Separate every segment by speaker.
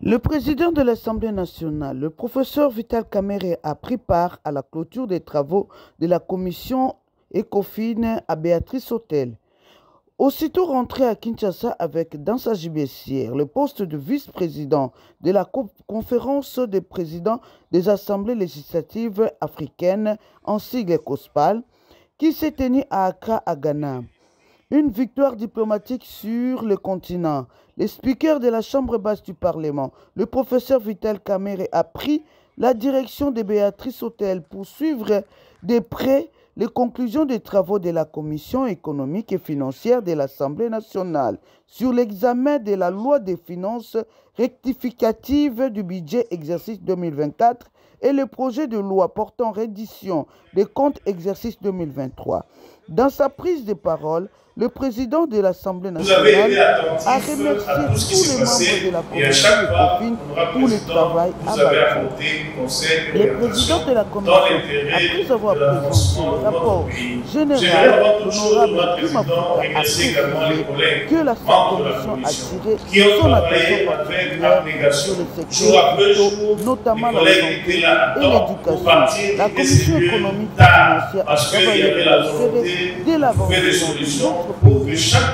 Speaker 1: Le président de l'Assemblée nationale, le professeur Vital Kamerhe, a pris part à la clôture des travaux de la commission ECOFIN à Béatrice Hôtel. Aussitôt rentré à Kinshasa avec dans sa gibecière le poste de vice-président de la conférence des présidents des assemblées législatives africaines, en sigle COSPAL, qui s'est tenue à Accra, à Ghana. Une victoire diplomatique sur le continent. Le speaker de la Chambre basse du Parlement, le professeur Vital Kamerhe, a pris la direction de Béatrice Hôtel pour suivre de près les conclusions des travaux de la Commission économique et financière de l'Assemblée nationale sur l'examen de la loi des finances rectificative du budget exercice 2024 et le projet de loi portant reddition des comptes exercice 2023. Dans sa prise de parole, le président de l'Assemblée nationale a remercié tous les membres de la commission ECOFIN pour le travail abattu. Le président de la commission, après avoir présenté le rapport général, l'honorable Kimafuta a précisé que la commission a tiré son attention particulière sur le secteur plutôt, notamment la santé et l'éducation. La commission économique et financière a travaillé pour de l'avancement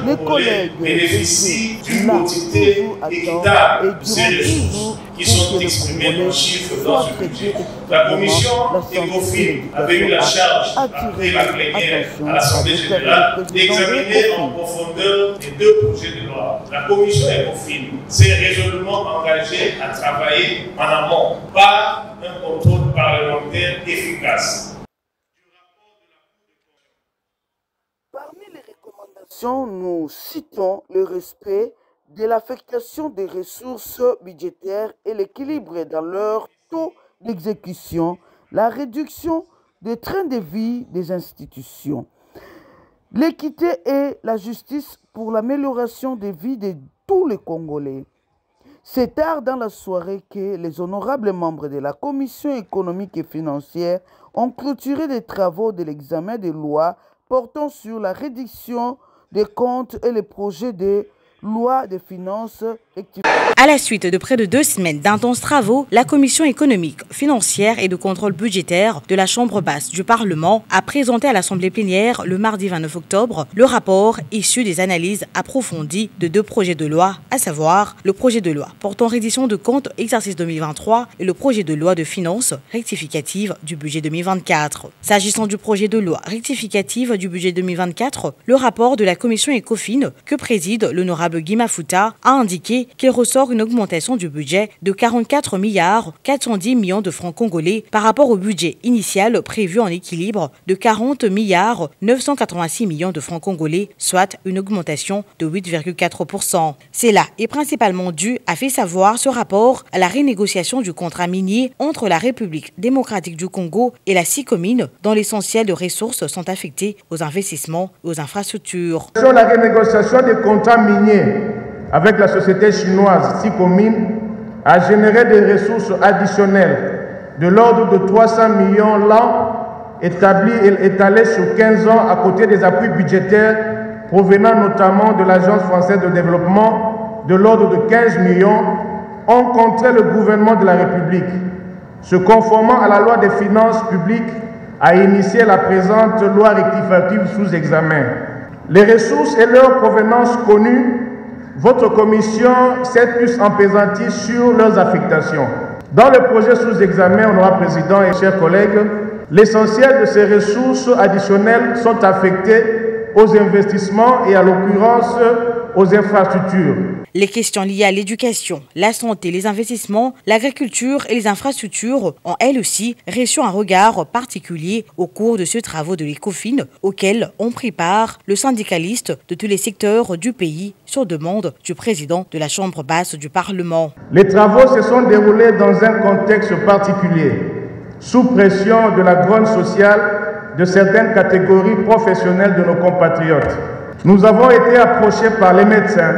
Speaker 1: les collègues
Speaker 2: bénéficient d'une quantité équitable de ces ressources qui sont exprimées en chiffres dans ce budget. La commission ECOFIN avait eu la charge, après la plénière à l'Assemblée générale, d'examiner en profondeur les deux projets de loi. La commission ECOFIN s'est résolument engagée à travailler en amont par un contrôle parlementaire efficace.
Speaker 1: Parmi les recommandations, nous citons le respect de l'affectation des ressources budgétaires et l'équilibre dans leur taux d'exécution, la réduction des trains de vie des institutions, l'équité et la justice pour l'amélioration des vies de tous les Congolais. C'est tard dans la soirée que les honorables membres de la Commission économique et financière ont clôturé les travaux de l'examen des lois portant sur la réduction des comptes et les projets de loi des finances rectificatives.
Speaker 3: À la suite de près de 2 semaines d'intenses travaux, la Commission économique, financière et de contrôle budgétaire de la Chambre basse du Parlement a présenté à l'Assemblée plénière le mardi 29 octobre le rapport issu des analyses approfondies de 2 projets de loi, à savoir le projet de loi portant reddition de comptes exercice 2023 et le projet de loi de finances rectificative du budget 2024. S'agissant du projet de loi rectificative du budget 2024, le rapport de la Commission ECOFIN que préside l'honorable Kimafuta a indiqué qu'il ressort une augmentation du budget de 44 milliards 410 millions de francs congolais par rapport au budget initial prévu en équilibre de 40 milliards 986 millions de francs congolais, soit une augmentation de 8,4%. Cela est principalement dû, a fait savoir ce rapport, à la renégociation du contrat minier entre la République démocratique du Congo et la SICOMINE, dont l'essentiel de ressources sont affectées aux investissements et aux infrastructures.
Speaker 4: Sur la renégociation des contrats miniers avec la société chinoise SICOMINE a généré des ressources additionnelles de l'ordre de 300 millions l'an établis et étalés sur 15 ans à côté des appuis budgétaires provenant notamment de l'Agence française de développement de l'ordre de 15 millions ont contraint le gouvernement de la République, se conformant à la loi des finances publiques, à initier la présente loi rectificative sous examen. Les ressources et leur provenance connues, votre commission s'est plus empaisantie sur leurs affectations. Dans le projet sous examen, honorable président et chers collègues, l'essentiel de ces ressources additionnelles sont affectées aux investissements et à l'occurrence aux infrastructures.
Speaker 3: Les questions liées à l'éducation, la santé, les investissements, l'agriculture et les infrastructures ont elles aussi reçu un regard particulier au cours de ce travaux de l'ECOFIN auxquels ont pris part le syndicaliste de tous les secteurs du pays sur demande du président de la Chambre basse du Parlement.
Speaker 4: Les travaux se sont déroulés dans un contexte particulier, sous pression de la grogne sociale de certaines catégories professionnelles de nos compatriotes. Nous avons été approchés par les médecins,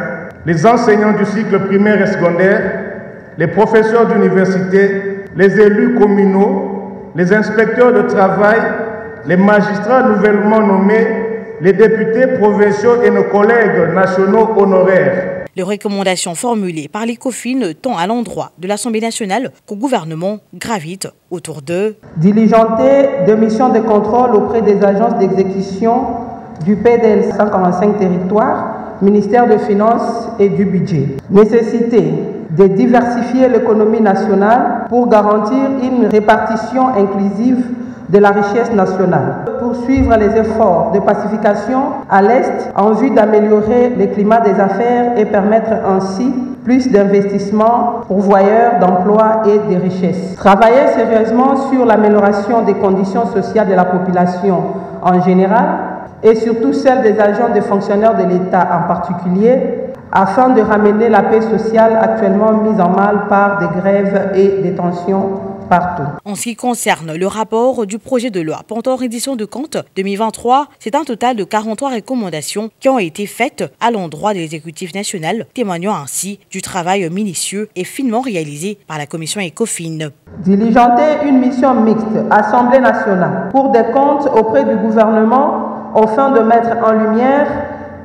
Speaker 4: les enseignants du cycle primaire et secondaire, les professeurs d'université, les élus communaux, les inspecteurs de travail, les magistrats nouvellement nommés, les députés provinciaux et nos collègues nationaux honoraires.
Speaker 3: Les recommandations formulées par l'ECOFIN tant à l'endroit de l'Assemblée nationale qu'au gouvernement gravitent autour de
Speaker 5: diligenter des missions de contrôle auprès des agences d'exécution du PDL 145 territoires, ministère des Finances et du Budget. Nécessité de diversifier l'économie nationale pour garantir une répartition inclusive de la richesse nationale. Poursuivre les efforts de pacification à l'Est en vue d'améliorer le climat des affaires et permettre ainsi plus d'investissements pourvoyeurs d'emplois et de richesses. Travailler sérieusement sur l'amélioration des conditions sociales de la population en général et surtout celles des agents et fonctionnaires de l'État en particulier, afin de ramener la paix sociale actuellement mise en mal par des grèves et des tensions partout.
Speaker 3: En ce qui concerne le rapport du projet de loi portant reddition de comptes 2023, c'est un total de 43 recommandations qui ont été faites à l'endroit de l'exécutif national, témoignant ainsi du travail minutieux et finement réalisé par la commission ECOFIN.
Speaker 5: Diligenter une mission mixte Assemblée nationale pour des comptes auprès du gouvernement afin de mettre en lumière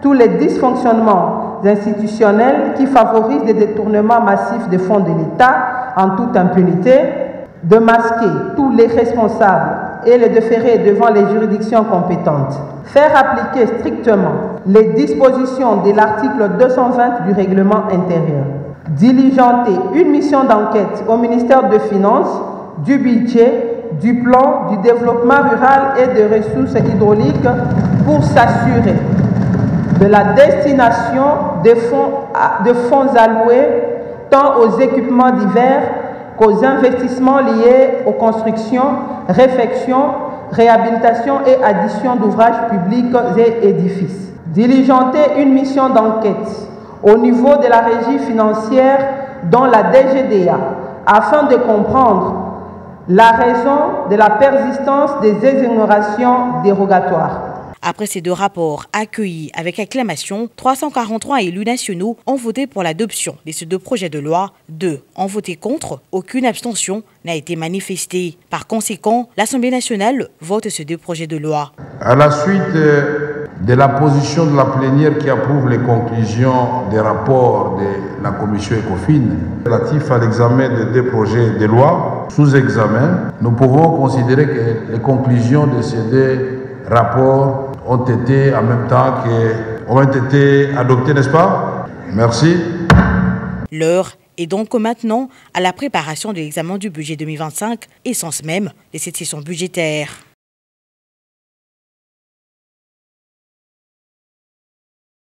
Speaker 5: tous les dysfonctionnements institutionnels qui favorisent des détournements massifs des fonds de l'État en toute impunité, de masquer tous les responsables et les déférer devant les juridictions compétentes. Faire appliquer strictement les dispositions de l'article 220 du règlement intérieur. Diligenter une mission d'enquête au ministère des Finances, du Budget, du Plan, du Développement rural et des ressources hydrauliques pour s'assurer de la destination des fonds alloués tant aux équipements divers qu'aux investissements liés aux constructions, réfections, réhabilitation et addition d'ouvrages publics et édifices. Diligenter une mission d'enquête au niveau de la régie financière dans la DGDA afin de comprendre la raison de la persistance des exonérations dérogatoires.
Speaker 3: Après ces deux rapports accueillis avec acclamation, 343 élus nationaux ont voté pour l'adoption de ces deux projets de loi. 2 ont voté contre. Aucune abstention n'a été manifestée. Par conséquent, l'Assemblée nationale vote ces deux projets de loi.
Speaker 6: À la suite de la position de la plénière qui approuve les conclusions des rapports de la commission ECOFIN relatifs à l'examen des deux projets de loi sous examen, nous pouvons considérer que les conclusions de ces deux rapports ont été en même temps ont été adoptés, n'est-ce pas? Merci.
Speaker 3: L'heure est donc maintenant à la préparation de l'examen du budget 2025, essence même de cette session budgétaire.